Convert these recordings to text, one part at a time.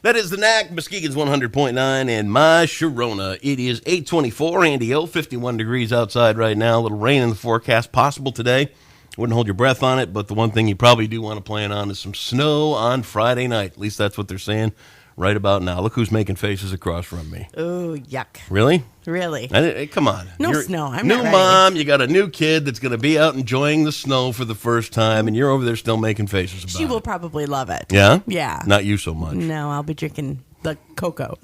That is the Knack, Muskegon's 100.9, and my Sharona. It is 8:24, Andy O, 51 degrees outside right now. A little rain in the forecast possible today. Wouldn't hold your breath on it, but the one thing you probably do want to plan on is some snow on Friday night. At least that's what they're saying right about now. Look who's making faces across from me. Oh, yuck. Really? Really? Come on. No snow. I'm new not ready. Mom, you got a new kid that's going to be out enjoying the snow for the first time, and you're over there still making faces about it. She will probably love it. Yeah? Yeah. Not you so much. No, I'll be drinking the cocoa.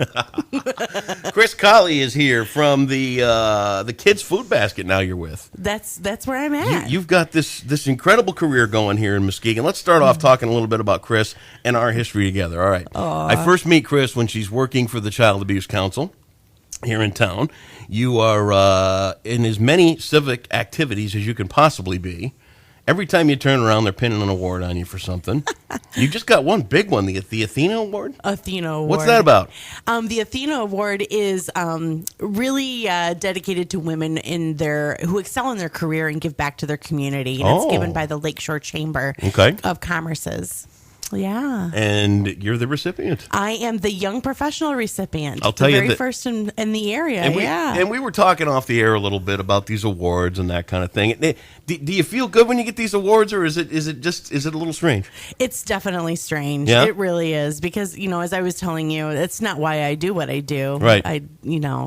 Kris Collee is here from the Kids Food Basket now you're with. That's where I'm at. You've got this incredible career going here in Muskegon. Let's start off talking a little bit about Kris and our history together. All right. I first meet Kris when she's working for the Child Abuse Council here in town. You are in as many civic activities as you can possibly be. Every time you turn around, they're pinning an award on you for something. You just got one big one, the Athena Award? Athena Award. What's that about? The Athena Award is really dedicated to women who excel in their career and give back to their community. And it's given by the Lakeshore Chamber of Commerce's. Yeah. And you're the recipient. I am the young professional recipient. I'll tell you the very first in the area. And we were talking off the air a little bit about these awards and that kind of thing. Do you feel good when you get these awards, or is it a little strange? It's definitely strange. Yeah? It really is, because as I was telling you, it's not why I do what I do. Right.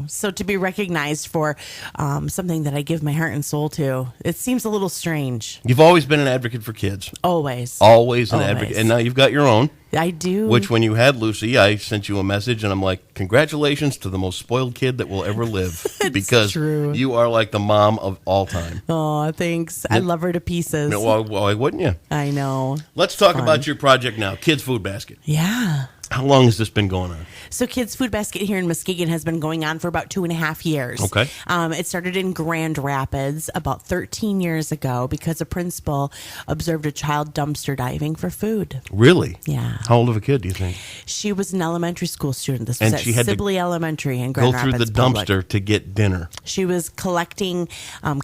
So to be recognized for something that I give my heart and soul to, it seems a little strange. You've always been an advocate for kids. Always An advocate, and now you've got your own. I do. Which, when you had Lucy, I sent you a message, and I'm like, congratulations to the most spoiled kid that will ever live. Because true. You are like the mom of all time. Oh, thanks. I love her to pieces. Why wouldn't you? I know. Let's talk about your project now, Kids Food Basket. Yeah. How long has this been going on? So Kids Food Basket here in Muskegon has been going on for about 2.5 years. Okay. It started in Grand Rapids about 13 years ago because a principal observed a child dumpster diving for food. Really? Yeah. How old of a kid do you think? She was an elementary school student. This was And at she had to Sibley Elementary in Grand Go through Rapids the Public. dumpster to get dinner. She was collecting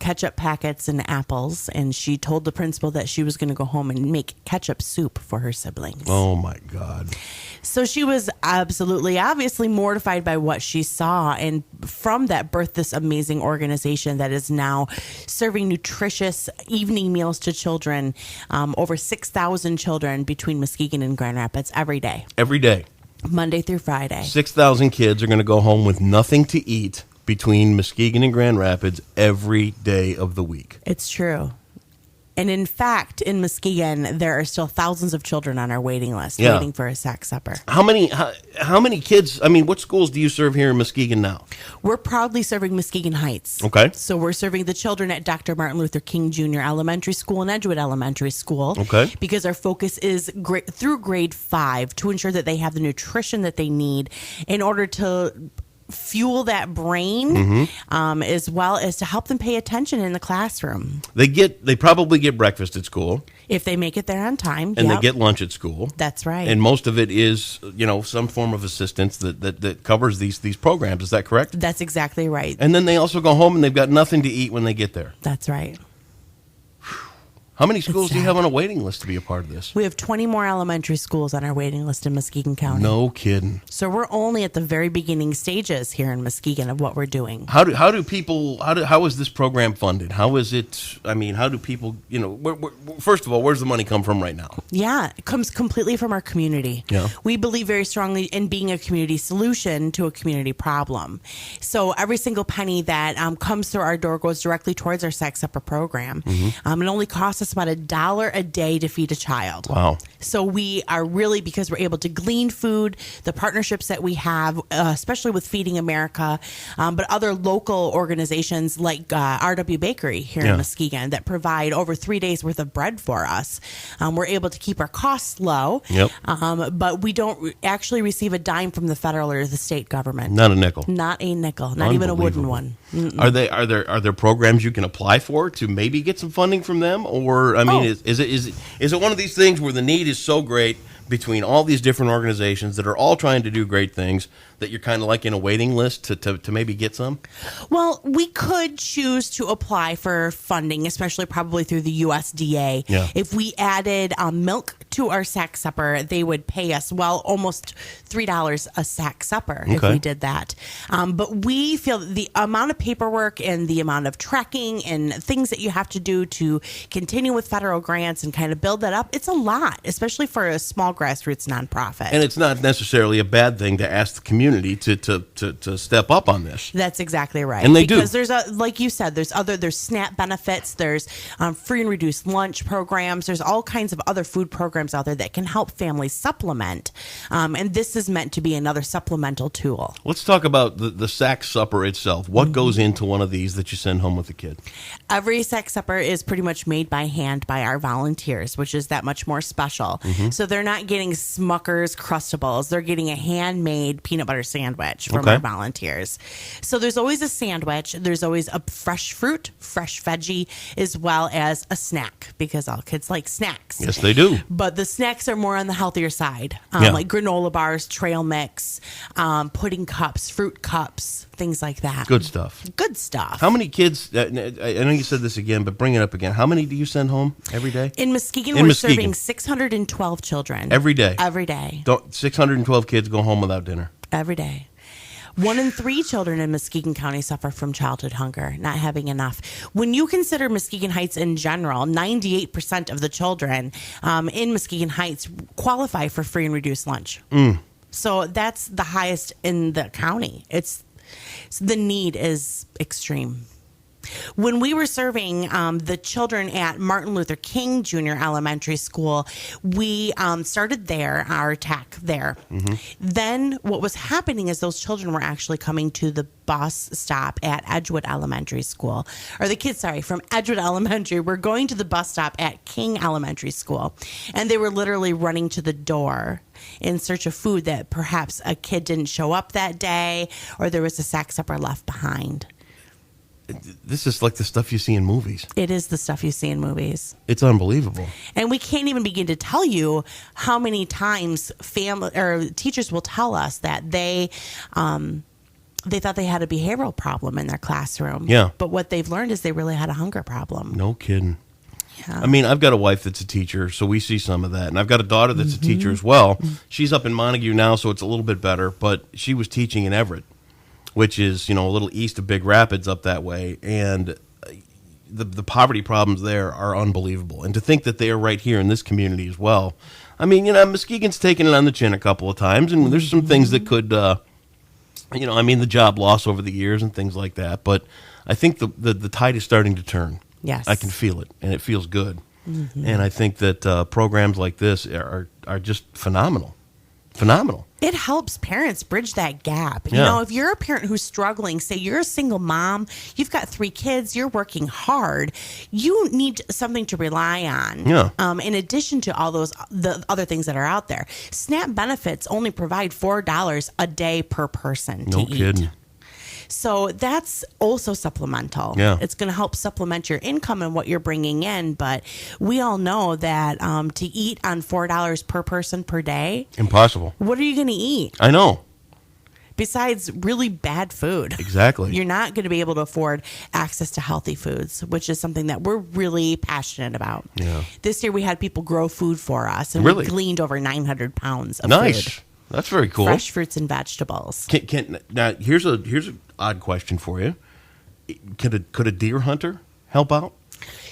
ketchup packets and apples, and she told the principal that she was going to go home and make ketchup soup for her siblings. Oh, my God. So she was obviously mortified by what she saw, and from that birthed this amazing organization that is now serving nutritious evening meals to children, over 6,000 children between Muskegon and Grand Rapids every day. Every day. Monday through Friday. 6,000 kids are going to go home with nothing to eat between Muskegon and Grand Rapids every day of the week. It's true. And in fact, in Muskegon, there are still thousands of children on our waiting list waiting for a sack supper. How many kids, what schools do you serve here in Muskegon now? We're proudly serving Muskegon Heights. Okay. So we're serving the children at Dr. Martin Luther King Jr. Elementary School and Edgewood Elementary School. Okay. Because our focus is through grade 5 to ensure that they have the nutrition that they need in order to fuel that brain, as well as to help them pay attention in the classroom. They probably get breakfast at school. If they make it there on time. And they get lunch at school. That's right. And most of it is, some form of assistance that covers these programs. Is that correct? That's exactly right. And then they also go home and they've got nothing to eat when they get there. That's right. How many schools do you have on a waiting list to be a part of this? We have 20 more elementary schools on our waiting list in Muskegon County. No kidding. So we're only at the very beginning stages here in Muskegon of what we're doing. How is this program funded? How is it, how do people, first of all, where's the money come from right now? Yeah, it comes completely from our community. Yeah. We believe very strongly in being a community solution to a community problem. So every single penny that comes through our door goes directly towards our Sack Supper program. It only costs us about $1 a day to feed a child. Wow. So we are really, because we're able to glean food, the partnerships that we have, especially with Feeding America, but other local organizations like RW Bakery here in Muskegon that provide over 3 days worth of bread for us. We're able to keep our costs low, but we don't actually receive a dime from the federal or the state government. Not a nickel. Not a nickel. Not even a wooden one. Mm-mm. Are there programs you can apply for to maybe get some funding from them, or is it one of these things where the need is so great, between all these different organizations that are all trying to do great things, that you're kind of like in a waiting list to maybe get some? Well, we could choose to apply for funding, especially probably through the USDA. Yeah. If we added milk to our sack supper, they would pay us, almost $3 a sack supper if we did that. But we feel that the amount of paperwork and the amount of tracking and things that you have to do to continue with federal grants and kind of build that up, it's a lot, especially for a small grassroots nonprofit. And it's not necessarily a bad thing to ask the community to step up on this. That's exactly right. And they because do. There's like you said, there's SNAP benefits, there's free and reduced lunch programs, there's all kinds of other food programs out there that can help families supplement. And this is meant to be another supplemental tool. Let's talk about the sack supper itself. What goes into one of these that you send home with the kid? Every sack supper is pretty much made by hand by our volunteers, which is that much more special. So they're not getting Smucker's Crustables. They're getting a handmade peanut butter sandwich from our volunteers. So there's always a sandwich. There's always a fresh fruit, fresh veggie, as well as a snack, because all kids like snacks. Yes, they do. But the snacks are more on the healthier side, like granola bars, trail mix, pudding cups, fruit cups, things like that. Good stuff. Good stuff. How many kids, I know you said this again, but bring it up again. How many do you send home every day? In Muskegon, we're serving 612 children. Every day? Every day. 612 kids go home without dinner. Every day. 1 in 3 children in Muskegon County suffer from childhood hunger, not having enough. When you consider Muskegon Heights in general, 98% of the children in Muskegon Heights qualify for free and reduced lunch. So that's the highest in the county. The need is extreme. When we were serving the children at Martin Luther King Junior Elementary School, we started there, our attack there. Then what was happening is those children were actually coming to the bus stop at Edgewood Elementary School. Or the kids, from Edgewood Elementary were going to the bus stop at King Elementary School. And they were literally running to the door in search of food that perhaps a kid didn't show up that day, or there was a sack supper left behind. This is like the stuff you see in movies. It is the stuff you see in movies. It's unbelievable. And we can't even begin to tell you how many times family or teachers will tell us that they thought they had a behavioral problem in their classroom. Yeah. But what they've learned is they really had a hunger problem. No kidding. Yeah. I mean, I've got a wife that's a teacher, so we see some of that. And I've got a daughter that's a teacher as well. She's up in Montague now, so it's a little bit better. But she was teaching in Everett, which is, a little east of Big Rapids up that way. And the poverty problems there are unbelievable. And to think that they are right here in this community as well. I mean, Muskegon's taken it on the chin a couple of times, and there's some things that could, the job loss over the years and things like that. But I think the tide is starting to turn. Yes. I can feel it, and it feels good. And I think that programs like this are just phenomenal. Phenomenal. It helps parents bridge that gap. Yeah. If you're a parent who's struggling, say you're a single mom, you've got 3 kids, you're working hard, you need something to rely on. Yeah. In addition to all the other things that are out there. SNAP benefits only provide $4 a day per person to eat. No kidding. So that's also supplemental. Yeah. It's going to help supplement your income and what you're bringing in. But we all know that to eat on $4 per person per day. Impossible. What are you going to eat? I know. Besides really bad food. Exactly. You're not going to be able to afford access to healthy foods, which is something that we're really passionate about. Yeah. This year we had people grow food for us, and Really? we gleaned over 900 pounds of Nice. food. That's very cool. Fresh fruits and vegetables. Now, here's an odd question for you. Could a deer hunter help out?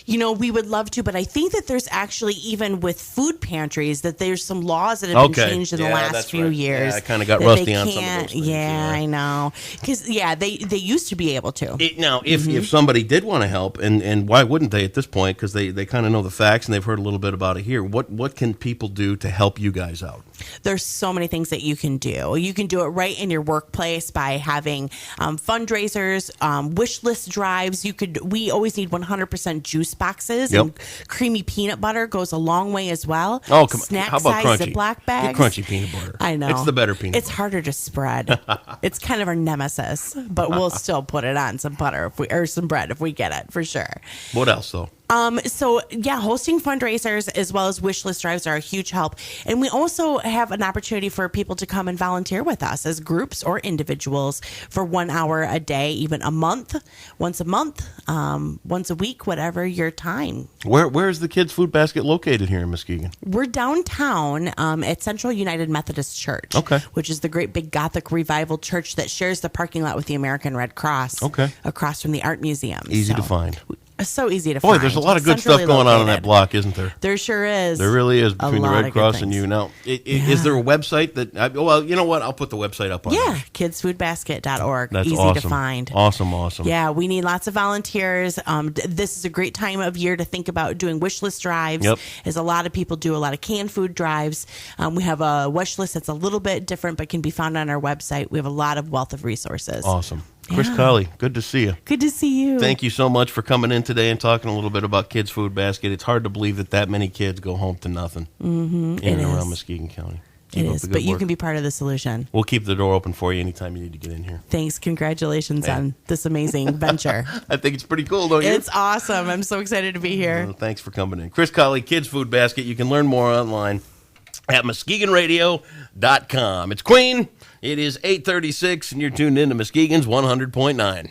We would love to, but I think that there's actually, even with food pantries, that there's some laws that have been changed in the last few years. Yeah, I kind of got rusty on some of those things. Yeah, I know. Because, they used to be able to. Now, if somebody did want to help, and why wouldn't they at this point? Because they kind of know the facts and they've heard a little bit about it here. What can people do to help you guys out? There's so many things that you can do. You can do it right in your workplace by having fundraisers, wish list drives. We always need 100% juice boxes, and creamy peanut butter goes a long way as well. Oh, come on. Snack How about size crunchy? Ziploc bags. Get crunchy peanut butter. I know. It's the better peanut It's butter. harder to spread. It's kind of our nemesis, but we'll still put it on some butter or some bread if we get it, for sure. What else, though? Hosting fundraisers as well as wish list drives are a huge help. And we also have an opportunity for people to come and volunteer with us as groups or individuals for 1 hour a day, even once a month, once a week, whatever your time. Where is the Kids Food Basket located here in Muskegon? We're downtown at Central United Methodist Church, which is the great big Gothic revival church that shares the parking lot with the American Red Cross across from the Art Museum. Easy to find. So easy to find. Boy, there's a lot of good stuff going on that block, isn't there? There sure is. There really is, between the Red Cross and you. Now, is there a website that, well, you know what? I'll put the website up on there. kidsfoodbasket.org. That's easy awesome. to find. Awesome. Yeah, we need lots of volunteers. This is a great time of year to think about doing wish list drives, as a lot of people do a lot of canned food drives. We have a wish list that's a little bit different, but can be found on our website. We have a lot of wealth of resources. Awesome. Kris Collee, good to see you. Good to see you. Thank you so much for coming in today and talking a little bit about Kids Food Basket. It's hard to believe that many kids go home to nothing in and around Muskegon County. It is, but you can be part of the solution. We'll keep the door open for you anytime you need to get in here. Thanks. Congratulations on this amazing venture. I think it's pretty cool, don't you? It's awesome. I'm so excited to be here. Thanks for coming in. Kris Collee, Kids Food Basket. You can learn more online at MuskegonRadio.com. It's Queen. It is 8:36, and you're tuned in to Muskegon's 100.9.